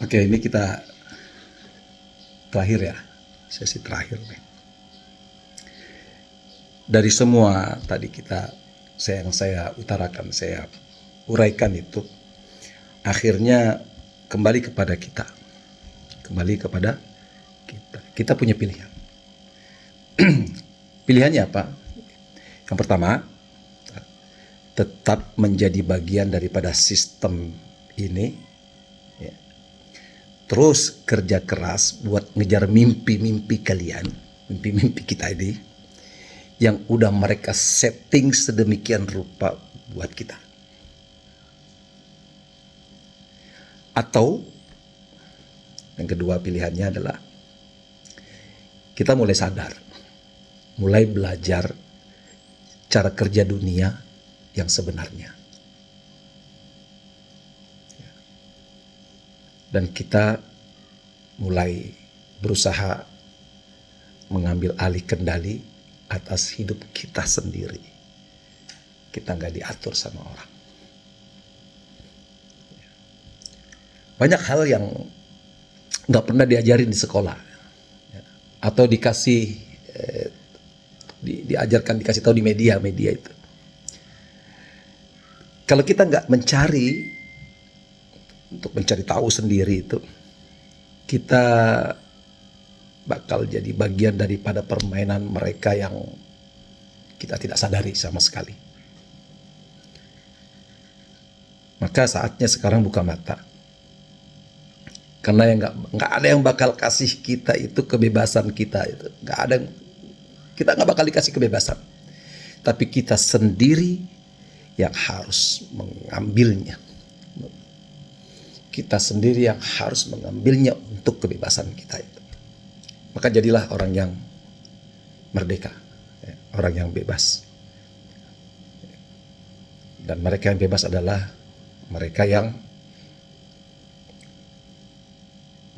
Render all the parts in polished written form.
Oke, ini kita terakhir ya, sesi terakhir nih. Dari semua tadi yang saya utarakan, saya uraikan itu, akhirnya kembali kepada kita. Kita punya pilihan. Pilihannya apa? Yang pertama, tetap menjadi bagian daripada sistem ini, ya. Terus kerja keras buat ngejar mimpi-mimpi kalian, mimpi-mimpi kita ini, yang udah mereka setting sedemikian rupa buat kita. Atau yang kedua pilihannya adalah kita mulai sadar, mulai belajar cara kerja dunia yang sebenarnya. Dan kita mulai berusaha mengambil alih kendali atas hidup kita sendiri. Kita nggak diatur sama orang. Banyak hal yang nggak pernah diajarin di sekolah, atau dikasih tahu di media itu. Kalau kita nggak mencari tahu sendiri itu, kita bakal jadi bagian daripada permainan mereka yang kita tidak sadari sama sekali. Maka saatnya sekarang buka mata. Karena nggak ada yang bakal kasih kita itu kebebasan kita itu. Kita nggak bakal dikasih kebebasan. Tapi kita sendiri yang harus mengambilnya. Kita sendiri yang harus mengambilnya untuk kebebasan kita itu. Maka jadilah orang yang merdeka, orang yang bebas. Dan mereka yang bebas adalah mereka yang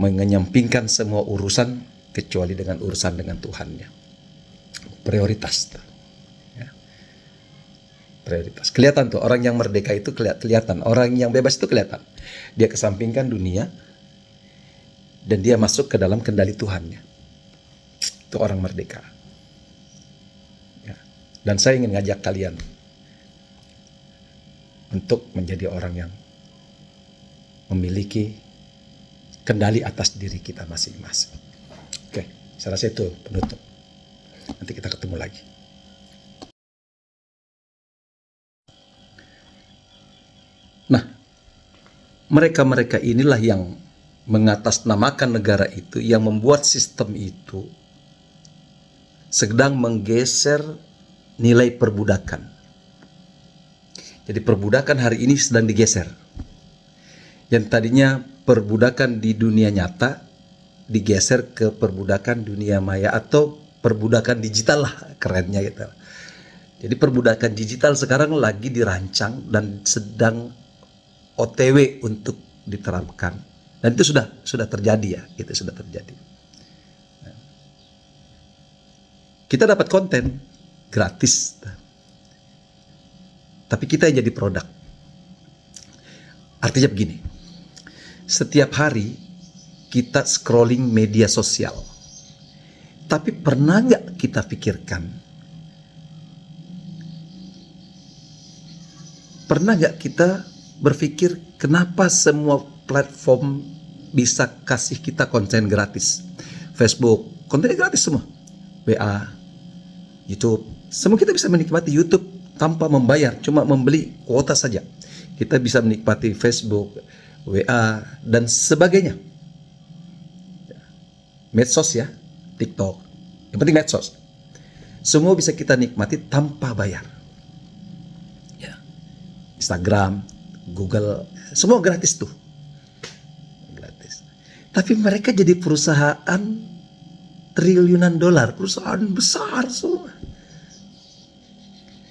menyampingkan semua urusan kecuali dengan urusan dengan Tuhannya. Prioritas. Ya. Prioritas. Kelihatan tuh orang yang merdeka itu kelihatan. Orang yang bebas itu kelihatan. Dia kesampingkan dunia dan dia masuk ke dalam kendali Tuhannya. Itu orang merdeka. Ya. Dan saya ingin ngajak kalian untuk menjadi orang yang memiliki kendali atas diri kita masing-masing. Oke, saya rasa itu penutup. Nanti kita ketemu lagi. Nah, mereka-mereka inilah yang mengatasnamakan negara itu, yang membuat sistem itu sedang menggeser nilai perbudakan. Jadi perbudakan hari ini sedang digeser. Yang tadinya perbudakan di dunia nyata digeser ke perbudakan dunia maya atau perbudakan digital lah kerennya gitu. Jadi perbudakan digital sekarang lagi dirancang dan sedang OTW untuk diterapkan. Dan itu sudah terjadi ya, itu sudah terjadi. Kita dapat konten gratis, tapi kita yang jadi produk. Artinya begini. Setiap hari kita scrolling media sosial. Tapi pernah nggak kita pikirkan? Pernah nggak kita berpikir kenapa semua platform bisa kasih kita konten gratis? Facebook, kontennya gratis semua. WA, YouTube, semua kita bisa menikmati YouTube tanpa membayar, cuma membeli kuota saja. Kita bisa menikmati Facebook, WA, dan sebagainya. Medsos ya, TikTok. Yang penting medsos. Semua bisa kita nikmati tanpa bayar. Ya. Instagram, Google, semua gratis tuh. Gratis. Tapi mereka jadi perusahaan triliunan dolar, perusahaan besar semua.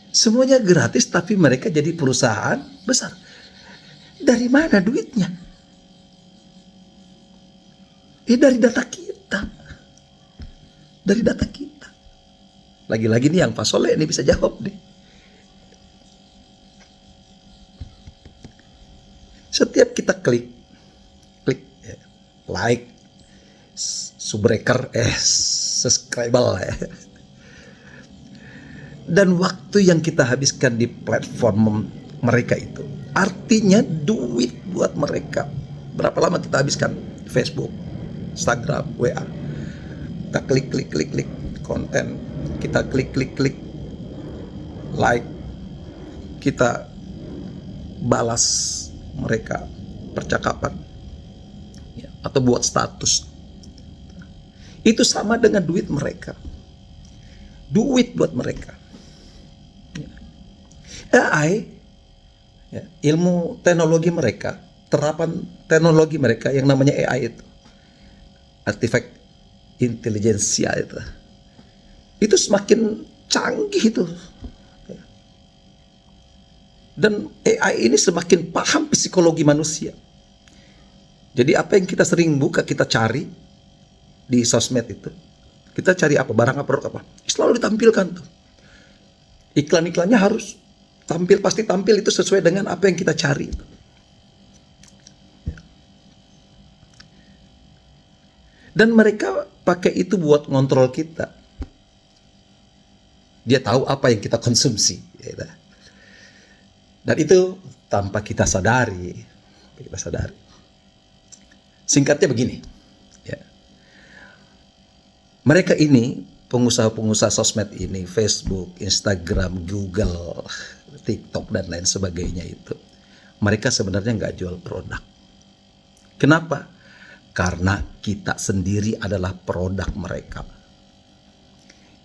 Semuanya gratis, tapi mereka jadi perusahaan besar. Dari mana duitnya? Dari data kita. Dari data kita. Lagi-lagi nih yang Pak Soleh ini bisa jawab nih. Setiap kita klik, ya, like, subscribe ya. Dan waktu yang kita habiskan di platform mereka itu artinya duit buat mereka. Berapa lama kita habiskan Facebook, Instagram, WA. Kita klik konten, kita klik like, kita balas mereka percakapan ya, atau buat status. Itu sama dengan duit mereka. Duit buat mereka. AI, ya, ilmu teknologi mereka, terapan teknologi mereka yang namanya AI itu, artifact intelijensia itu semakin canggih itu. Dan AI ini semakin paham psikologi manusia. Jadi apa yang kita sering buka, kita cari di sosmed itu, kita cari apa, barang apa, produk apa, selalu ditampilkan tuh. Iklan-iklannya harus tampil, pasti tampil itu sesuai dengan apa yang kita cari. Dan mereka pakai itu buat ngontrol kita. Dia tahu apa yang kita konsumsi. Dan itu tanpa kita sadari. Singkatnya begini. Ya. Mereka ini, pengusaha-pengusaha sosmed ini, Facebook, Instagram, Google, TikTok, dan lain sebagainya itu, mereka sebenarnya nggak jual produk. Kenapa? Karena kita sendiri adalah produk mereka.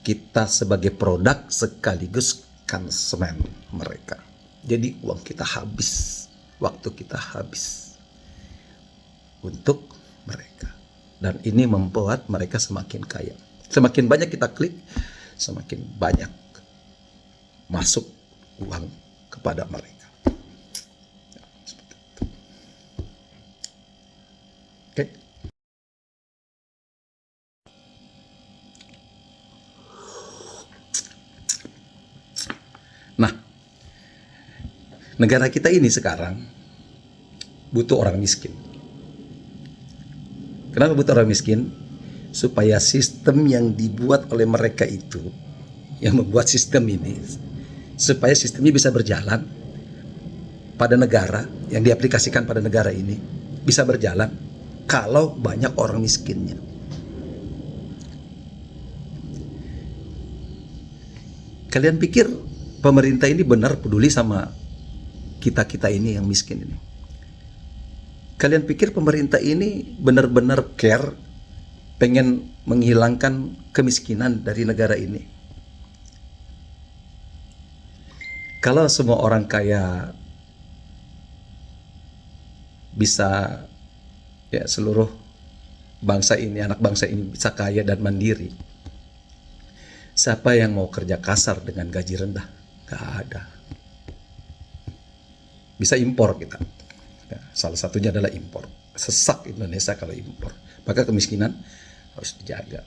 Kita sebagai produk sekaligus konsumen mereka. Jadi uang kita habis, waktu kita habis untuk mereka. Dan ini membuat mereka semakin kaya. Semakin banyak kita klik, semakin banyak masuk uang kepada mereka. Oke. Nah, negara kita ini sekarang butuh orang miskin. Kenapa butuh orang miskin? Supaya sistem yang dibuat oleh mereka itu, yang membuat sistem ini, supaya sistemnya bisa berjalan pada negara, yang diaplikasikan pada negara ini bisa berjalan kalau banyak orang miskinnya. Kalian pikir pemerintah ini benar peduli sama kita-kita ini yang miskin ini? Kalian pikir pemerintah ini benar-benar care, pengen menghilangkan kemiskinan dari negara ini? Kalau semua orang kaya bisa, ya seluruh bangsa ini, anak bangsa ini bisa kaya dan mandiri, siapa yang mau kerja kasar dengan gaji rendah? Gak ada. Bisa impor kita. Ya, salah satunya adalah impor. Sesak Indonesia kalau impor. Maka kemiskinan harus dijaga.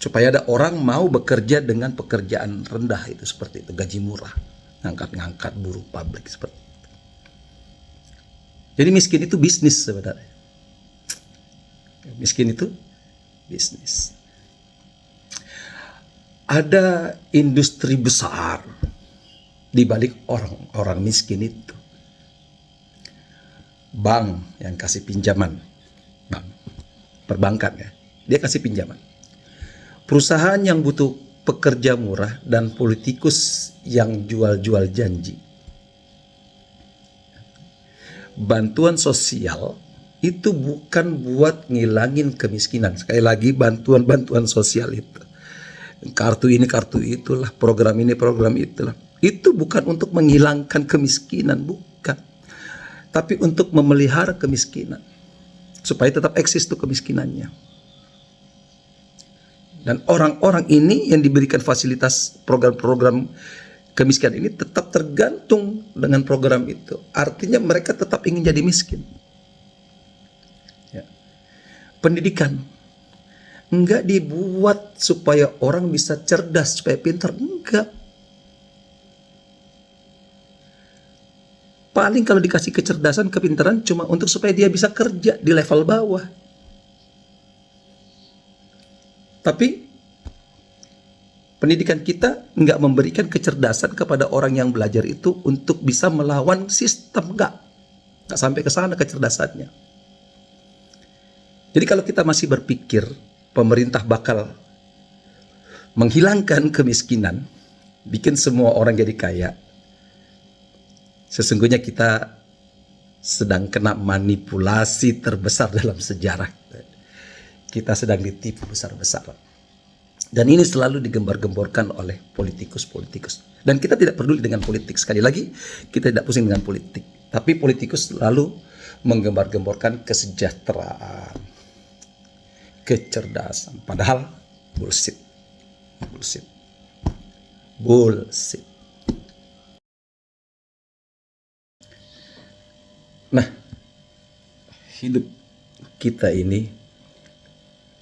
Supaya ada orang mau bekerja dengan pekerjaan rendah itu, seperti itu, gaji murah. Ngangkat-ngangkat buruh pabrik seperti itu. Jadi miskin itu bisnis sebenarnya. Miskin itu bisnis. Ada industri besar di balik orang-orang miskin itu. Bank yang kasih pinjaman, bank, perbankan ya, dia kasih pinjaman. Perusahaan yang butuh pekerja murah dan politikus yang jual-jual janji. Bantuan sosial itu bukan buat ngilangin kemiskinan. Sekali lagi, bantuan sosial itu, kartu ini, kartu itulah, program ini, program itulah, itu bukan untuk menghilangkan kemiskinan, bukan. Tapi untuk memelihara kemiskinan, supaya tetap eksis tuh kemiskinannya. Dan orang-orang ini yang diberikan fasilitas program-program kemiskinan ini tetap tergantung dengan program itu. Artinya mereka tetap ingin jadi miskin. Ya. Pendidikan enggak dibuat supaya orang bisa cerdas, supaya pintar, enggak. Paling kalau dikasih kecerdasan, kepintaran cuma untuk supaya dia bisa kerja di level bawah. Tapi pendidikan kita nggak memberikan kecerdasan kepada orang yang belajar itu untuk bisa melawan sistem, nggak sampai ke sana kecerdasannya. Jadi kalau kita masih berpikir pemerintah bakal menghilangkan kemiskinan, bikin semua orang jadi kaya, sesungguhnya kita sedang kena manipulasi terbesar dalam sejarah. Kita sedang ditipu besar-besaran. Dan ini selalu digembar-gemborkan oleh politikus-politikus. Dan kita tidak peduli dengan politik. Sekali lagi, kita tidak pusing dengan politik. Tapi politikus selalu menggembar-gemborkan kesejahteraan, kecerdasan. Padahal bullshit. Bullshit. Bullshit. Nah, hidup kita ini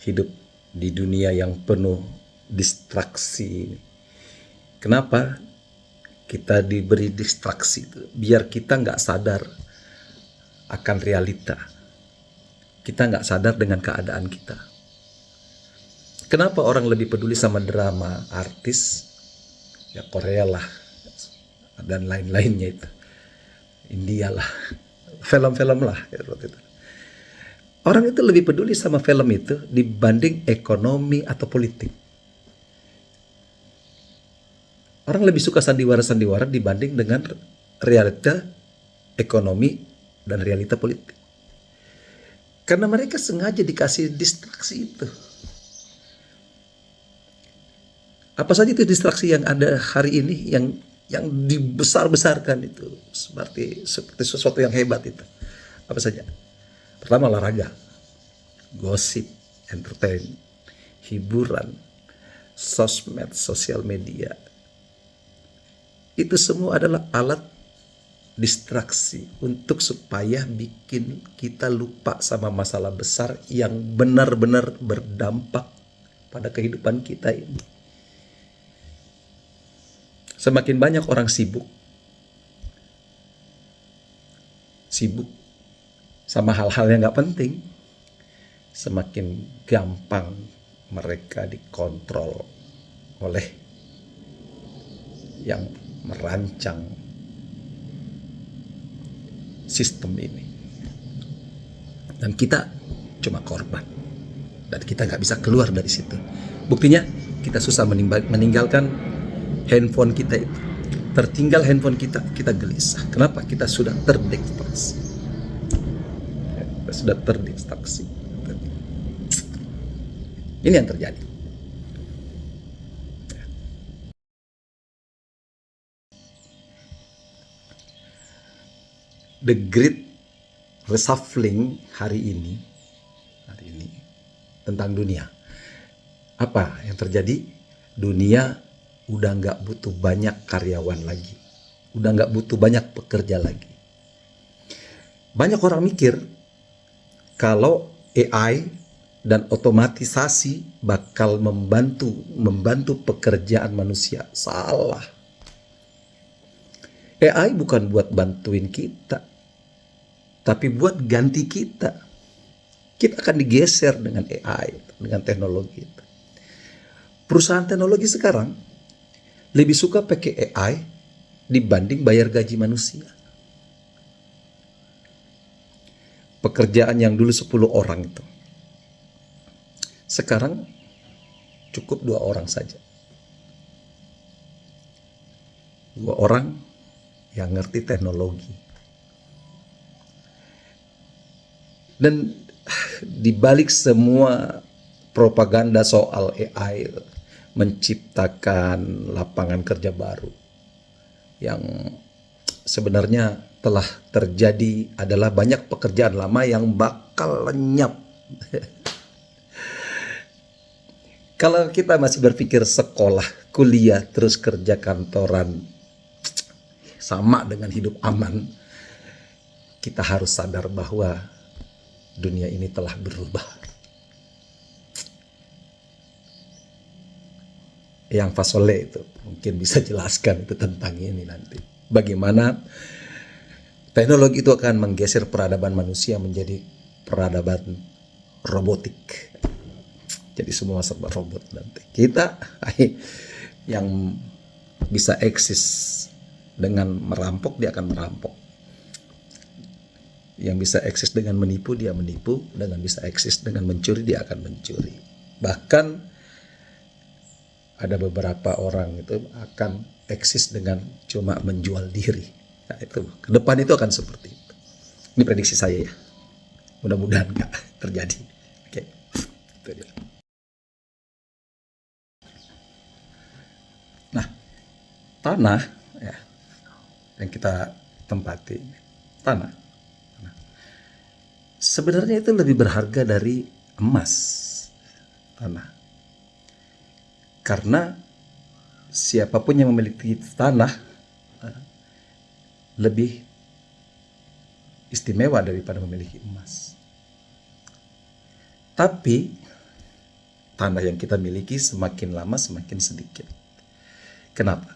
hidup di dunia yang penuh distraksi. Kenapa kita diberi distraksi itu? Biar kita nggak sadar akan realita. Kita nggak sadar dengan keadaan kita. Kenapa orang lebih peduli sama drama artis? Ya Korea lah, dan lain-lainnya itu. India lah, film-film lah. Orang itu lebih peduli sama film itu dibanding ekonomi atau politik. Orang lebih suka sandiwara-sandiwara dibanding dengan realita ekonomi dan realita politik. Karena mereka sengaja dikasih distraksi itu. Apa saja itu distraksi yang ada hari ini yang dibesar-besarkan itu seperti sesuatu yang hebat itu. Apa saja? Pertama olahraga, gosip, entertain, hiburan, sosmed, sosial media. Itu semua adalah alat distraksi untuk supaya bikin kita lupa sama masalah besar yang benar-benar berdampak pada kehidupan kita ini. Semakin banyak orang sibuk sama hal-hal yang gak penting, semakin gampang mereka dikontrol oleh yang merancang sistem ini. Dan kita cuma korban. Dan kita gak bisa keluar dari situ. Buktinya kita susah meninggalkan handphone kita itu. Tertinggal handphone kita gelisah. Kenapa? Kita sudah terdistraksi. Sudah terdistraksi. Ini yang terjadi. The Great Reshuffling hari ini tentang dunia. Apa yang terjadi? Dunia udah nggak butuh banyak karyawan lagi, udah nggak butuh banyak pekerja lagi. Banyak orang mikir kalau AI dan otomatisasi bakal membantu pekerjaan manusia. Salah. AI bukan buat bantuin kita, tapi buat ganti kita. Kita akan digeser dengan AI, dengan teknologi itu. Perusahaan teknologi sekarang lebih suka pakai AI dibanding bayar gaji manusia. Pekerjaan yang dulu 10 orang itu, sekarang cukup 2 orang saja. 2 orang yang ngerti teknologi. Dan di balik semua propaganda soal AI menciptakan lapangan kerja baru yang sebenarnya telah terjadi adalah banyak pekerjaan lama yang bakal lenyap. Kalau kita masih berpikir sekolah, kuliah, terus kerja kantoran sama dengan hidup aman, kita harus sadar bahwa dunia ini telah berubah. Yang Fasole itu mungkin bisa jelaskan itu tentang ini nanti. Bagaimana teknologi itu akan menggeser peradaban manusia menjadi peradaban robotik. Jadi semua serba robot nanti. Kita yang bisa eksis dengan merampok, dia akan merampok. Yang bisa eksis dengan menipu, dia menipu. Dengan bisa eksis dengan mencuri, dia akan mencuri. Bahkan ada beberapa orang itu akan eksis dengan cuma menjual diri. Nah, itu ke depan itu akan seperti itu. Ini prediksi saya ya. Mudah-mudahan nggak terjadi. Oke, itu dia. Nah, tanah ya, yang kita tempati, tanah sebenarnya itu lebih berharga dari emas, tanah. Karena siapapun yang memiliki tanah lebih istimewa daripada memiliki emas. Tapi tanah yang kita miliki semakin lama semakin sedikit. Kenapa?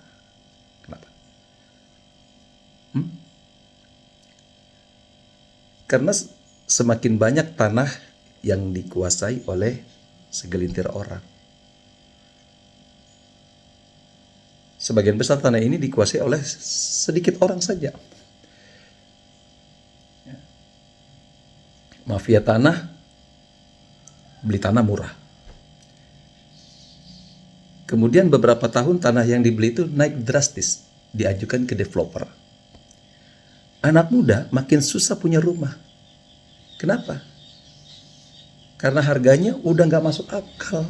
Kenapa? Karena semakin banyak tanah yang dikuasai oleh segelintir orang. Sebagian besar tanah ini dikuasai oleh sedikit orang saja. Mafia tanah, beli tanah murah. Kemudian beberapa tahun tanah yang dibeli itu naik drastis, diajukan ke developer. Anak muda makin susah punya rumah. Kenapa? Karena harganya udah nggak masuk akal.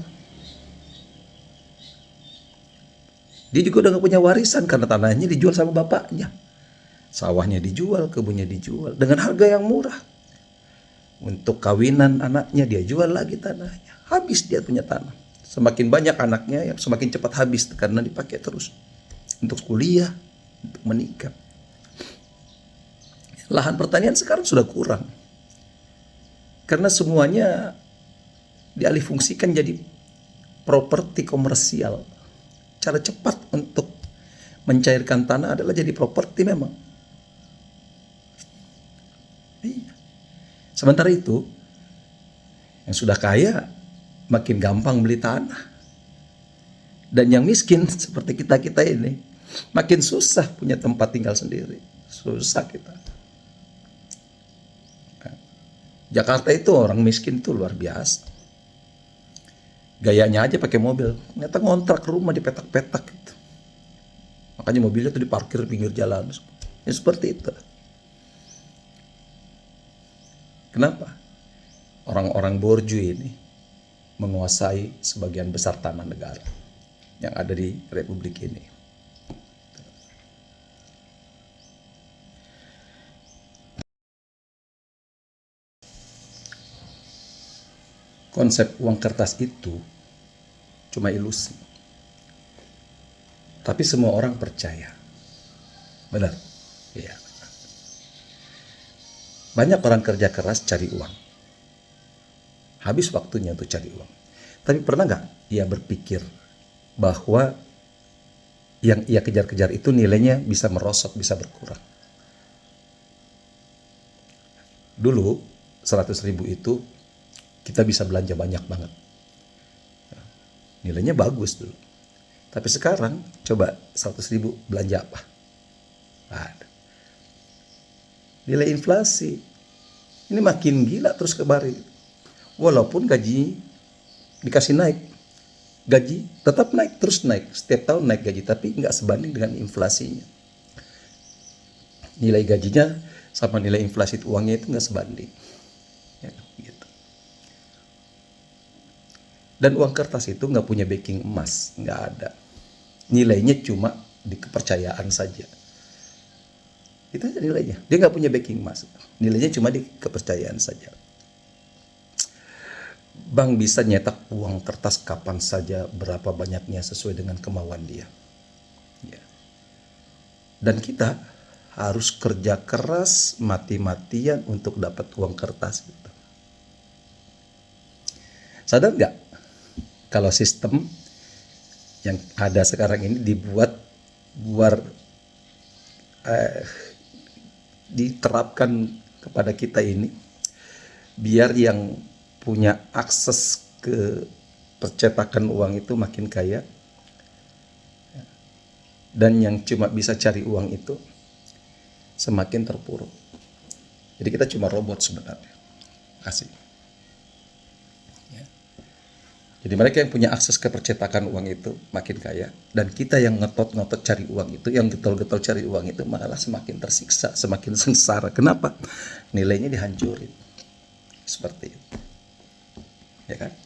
Dia juga udah nggak punya warisan karena tanahnya dijual sama bapaknya. Sawahnya dijual, kebunnya dijual dengan harga yang murah. Untuk kawinan anaknya dia jual lagi tanahnya. Habis dia punya tanah. Semakin banyak anaknya, semakin cepat habis karena dipakai terus. Untuk kuliah, untuk menikah. Lahan pertanian sekarang sudah kurang. Karena semuanya dialihfungsikan jadi properti komersial. Cara cepat untuk mencairkan tanah adalah jadi properti memang. Iya. Sementara itu, yang sudah kaya makin gampang beli tanah. Dan yang miskin seperti kita-kita ini makin susah punya tempat tinggal sendiri. Susah kita. Jakarta itu orang miskin itu luar biasa. Gayanya aja pakai mobil. Ternyata ngontrak rumah di petak-petak gitu. Makanya mobilnya tuh diparkir pinggir jalan. Ya seperti itu. Kenapa? Orang-orang borju ini menguasai sebagian besar tanah negara yang ada di Republik ini. Konsep uang kertas itu cuma ilusi. Tapi semua orang percaya. Benar? Iya. Banyak orang kerja keras cari uang. Habis waktunya untuk cari uang. Tapi pernah nggak ia berpikir bahwa yang ia kejar-kejar itu nilainya bisa merosot, bisa berkurang? Dulu 100.000 itu kita bisa belanja banyak banget. Nilainya bagus dulu. Tapi sekarang coba 100.000 belanja apa? Ada. Nilai inflasi ini makin gila terus kembali. Walaupun gaji dikasih naik, gaji tetap naik, terus naik. Setiap tahun naik gaji, tapi nggak sebanding dengan inflasinya. Nilai gajinya sama nilai inflasi uangnya itu nggak sebanding. Ya, gitu. Dan uang kertas itu nggak punya backing emas, nggak ada. Nilainya cuma di kepercayaan saja. Itu aja nilainya. Dia nggak punya backing emas. Nilainya cuma di kepercayaan saja. Bank bisa nyetak uang kertas kapan saja, berapa banyaknya sesuai dengan kemauan dia. Ya. Dan kita harus kerja keras mati-matian untuk dapat uang kertas. Gitu. Sadar nggak kalau sistem yang ada sekarang ini dibuat diterapkan kepada kita ini biar yang punya akses ke percetakan uang itu makin kaya, dan yang cuma bisa cari uang itu semakin terpuruk. Jadi kita cuma robot sebenarnya. Kasih. Ya. Jadi mereka yang punya akses ke percetakan uang itu makin kaya, dan kita yang ngotot-ngotot cari uang itu, yang getol-getol cari uang itu malah semakin tersiksa, semakin sengsara. Kenapa? Nilainya dihancurin. Seperti itu. Ya kan?